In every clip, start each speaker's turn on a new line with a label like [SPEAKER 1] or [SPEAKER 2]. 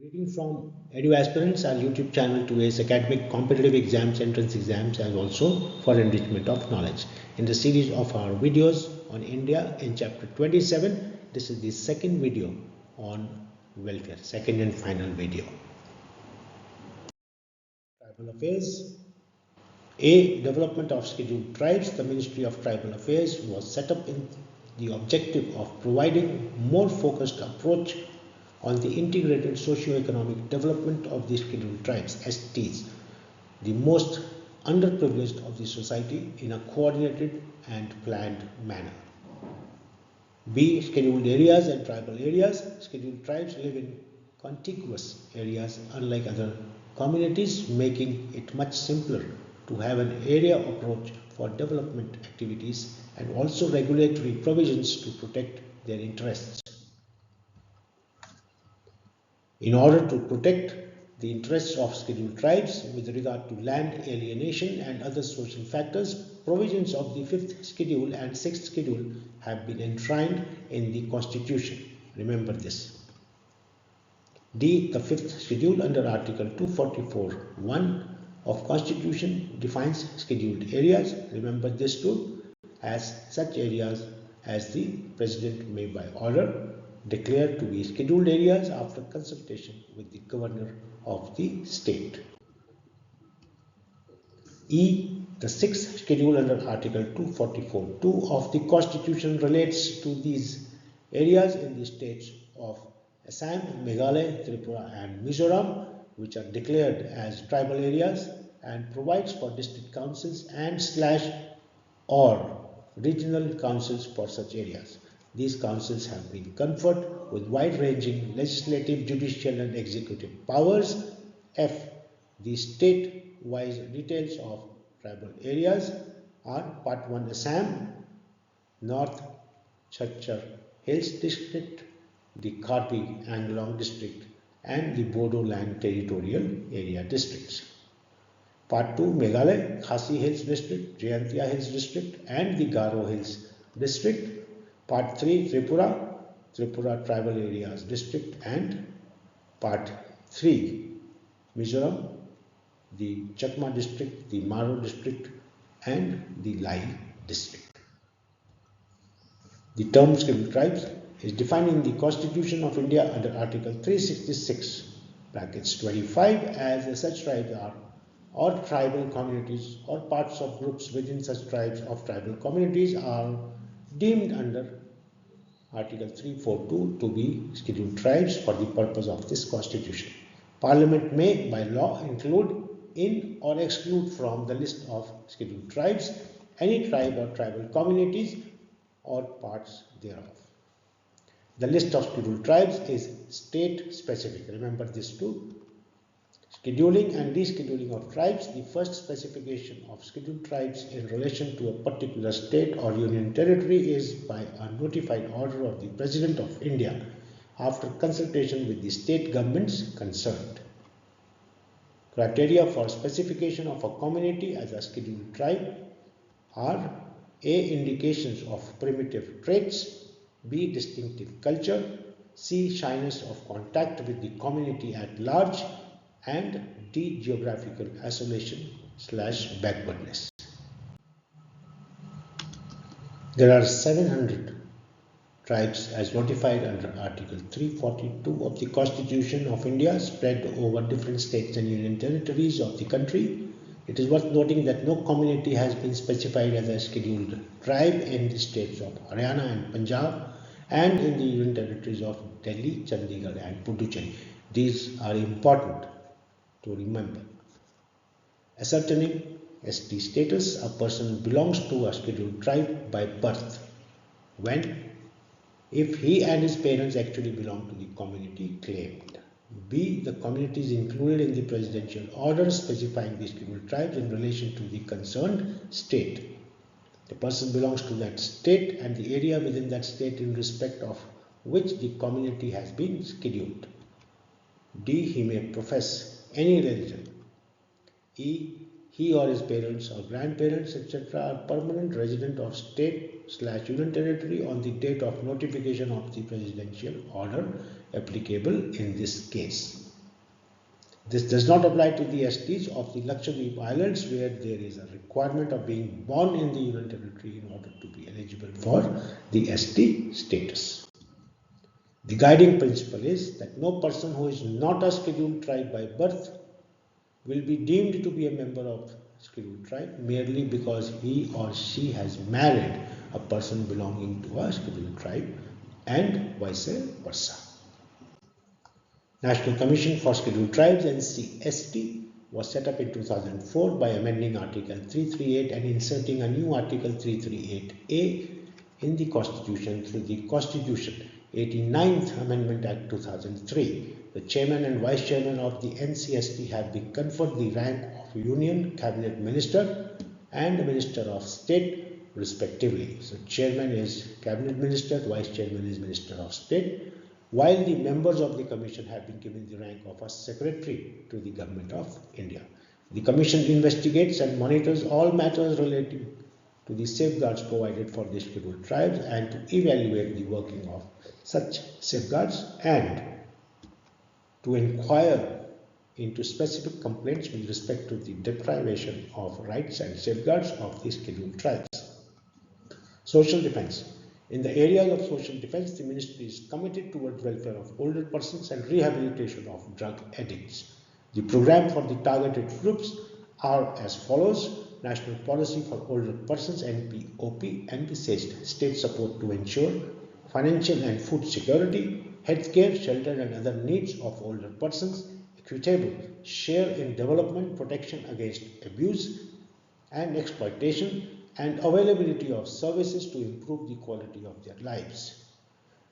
[SPEAKER 1] Greeting from Edu Aspirants, our YouTube channel to ace academic competitive exams, entrance exams, and also for enrichment of knowledge. In the series of our videos on India in chapter 27, this is the second video on welfare, second and final video. Tribal Affairs. Development of scheduled tribes. The Ministry of Tribal Affairs was set up in the objective of providing more focused approach on the integrated socio-economic development of the scheduled tribes, STs, the most underprivileged of the society, in a coordinated and planned manner. B. Scheduled areas and tribal areas. Scheduled tribes live in contiguous areas unlike other communities, making it much simpler to have an area approach for development activities and also regulatory provisions to protect their interests. In order to protect the interests of scheduled tribes with regard to land alienation and other social factors, provisions of the 5th schedule and 6th schedule have been enshrined in the Constitution. Remember this. D. The 5th schedule under Article 244(1) of Constitution defines scheduled areas. Remember this too, as such areas as the President may by order declared to be scheduled areas after consultation with the governor of the state. E. The 6th schedule under Article 244(2) of the Constitution relates to these areas in the states of Assam, Meghalaya, Tripura and Mizoram, which are declared as tribal areas, and provides for district councils and or regional councils for such areas. These councils have been conferred with wide-ranging legislative, judicial and executive powers. F. The state-wise details of tribal areas are Part 1 Assam, North Chhattisgarh Hills District, the Karbi Anglong District and the Bodoland Territorial Area Districts. Part 2 Meghalaya, Khasi Hills District, Jayantia Hills District and the Garo Hills District. Part 3 Tripura, Tripura Tribal Areas District, and Part 3 Mizoram, the Chakma District, the Maro District and the Lai District. The term scheduled tribes is defined in the Constitution of India under Article 366 brackets 25 as such tribes are or tribal communities or parts of groups within such tribes of tribal communities are deemed under Article 342 to be scheduled tribes for the purpose of this Constitution. Parliament may by law include in or exclude from the list of scheduled tribes any tribe or tribal communities or parts thereof. The list of scheduled tribes is state specific. Remember this too. Scheduling and descheduling of tribes. The first specification of scheduled tribes in relation to a particular state or union territory is by a notified order of the President of India after consultation with the state governments concerned. Criteria for specification of a community as a scheduled tribe are A. Indications of primitive traits, B. Distinctive culture, C. Shyness of contact with the community at large, and D. Geographical isolation / backwardness. There are 700 tribes as notified under Article 342 of the Constitution of India, spread over different states and union territories of the country. It is worth noting that no community has been specified as a scheduled tribe in the states of Haryana and Punjab and in the union territories of Delhi, Chandigarh and Puducherry. These are important to remember. Ascertaining ST status. A person belongs to a scheduled tribe by birth when, if he and his parents actually belong to the community claimed. B. The community is included in the presidential order specifying the scheduled tribes in relation to the concerned state. The person belongs to that state and the area within that state in respect of which the community has been scheduled. D. He may profess any religion. E. He or his parents or grandparents etc. are permanent resident of state / union territory on the date of notification of the presidential order applicable in this case. This does not apply to the STs of the Lakshadweep Islands, where there is a requirement of being born in the Union Territory in order to be eligible for the ST status. The guiding principle is that no person who is not a scheduled tribe by birth will be deemed to be a member of scheduled tribe merely because he or she has married a person belonging to a scheduled tribe, and vice versa. National Commission for Scheduled Tribes (NCST) was set up in 2004 by amending Article 338 and inserting a new Article 338A in the Constitution through the Constitution 89th Amendment Act 2003. The chairman and vice chairman of the NCST have been conferred the rank of Union Cabinet Minister and Minister of State respectively. So chairman is Cabinet Minister, vice chairman is Minister of State, while the members of the Commission have been given the rank of a Secretary to the Government of India. The Commission investigates and monitors all matters relating to the safeguards provided for the scheduled tribes and to evaluate the working of such safeguards and to inquire into specific complaints with respect to the deprivation of rights and safeguards of the scheduled tribes. Social defense. In the area of social defense, the Ministry is committed towards welfare of older persons and rehabilitation of drug addicts. The program for the targeted groups are as follows: National Policy for Older Persons (NPOP) envisaged state support to ensure financial and food security, healthcare, shelter and other needs of older persons, equitable share in development, protection against abuse and exploitation, and availability of services to improve the quality of their lives.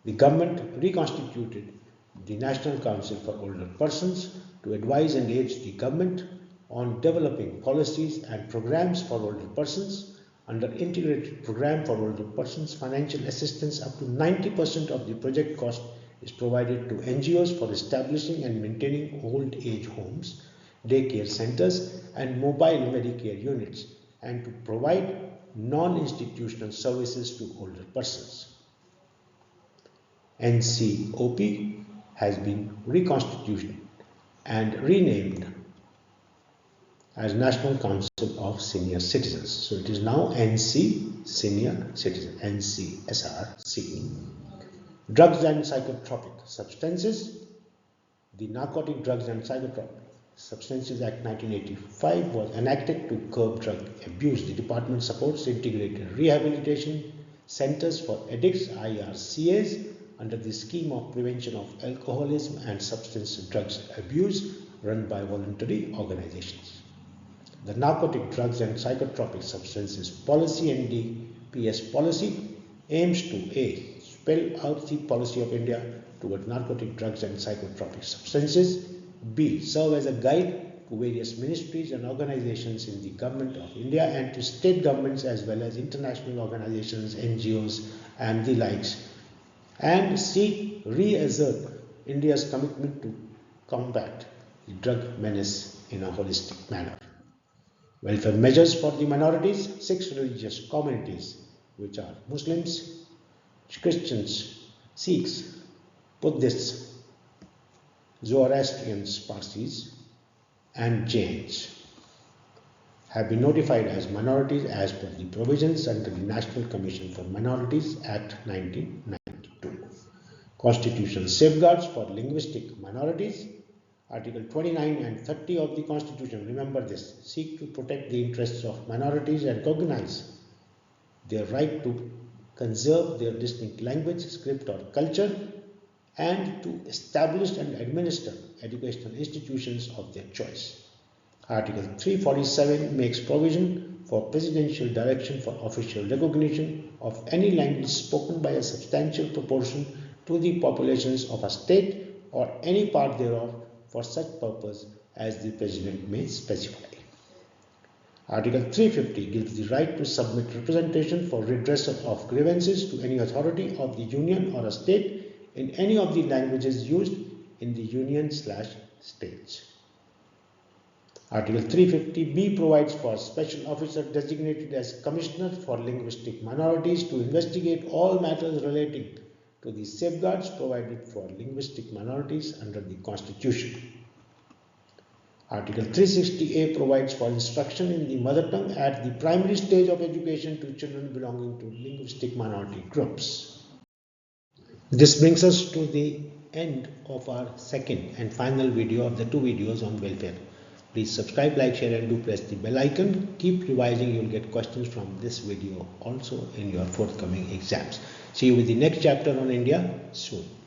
[SPEAKER 1] The government reconstituted the National Council for Older Persons to advise and aid the government on developing policies and programs for older persons. Under Integrated Program for Older Persons, financial assistance up to 90% of the project cost is provided to NGOs for establishing and maintaining old age homes, daycare centers and mobile Medicare units, and to provide non-institutional services to older persons. NCOP has been reconstituted and renamed as National Council of Senior Citizens. So it is now NC Senior Citizen, NCSRC. Drugs and Psychotropic Substances. The Narcotic Drugs and Psychotropic Substances Act 1985 was enacted to curb drug abuse. The department supports integrated rehabilitation centers for addicts (IRCAs) under the scheme of prevention of alcoholism and substance drugs abuse run by voluntary organizations. The Narcotic Drugs and Psychotropic Substances Policy (NDPS) policy aims to A. Spell out the policy of India toward narcotic drugs and psychotropic substances. B. Serve as a guide to various ministries and organizations in the Government of India and to state governments as well as international organizations, NGOs and the likes. And C. Reassert India's commitment to combat the drug menace in a holistic manner. Welfare measures for the minorities. 6 religious communities, which are Muslims, Christians, Sikhs, Buddhists, Zoroastrians, Parsis and Jains, have been notified as minorities as per the provisions under the National Commission for Minorities Act 1992. Constitutional safeguards for linguistic minorities. Article 29 and 30 of the Constitution, remember this, seek to protect the interests of minorities and recognize their right to conserve their distinct language, script or culture, and to establish and administer educational institutions of their choice. Article 347 makes provision for presidential direction for official recognition of any language spoken by a substantial proportion to the populations of a state or any part thereof for such purpose as the President may specify. Article 350 gives the right to submit representation for redressal of grievances to any authority of the Union or a state in any of the languages used in the Union/states. Article 350B provides for special officer designated as Commissioner for Linguistic Minorities to investigate all matters relating to the safeguards provided for linguistic minorities under the Constitution. Article 360A provides for instruction in the mother tongue at the primary stage of education to children belonging to linguistic minority groups. This brings us to the end of our second and final video of the 2 videos on welfare. Please subscribe, like, share and do press the bell icon. Keep revising, you will get questions from this video also in your forthcoming exams. See you with the next chapter on India soon.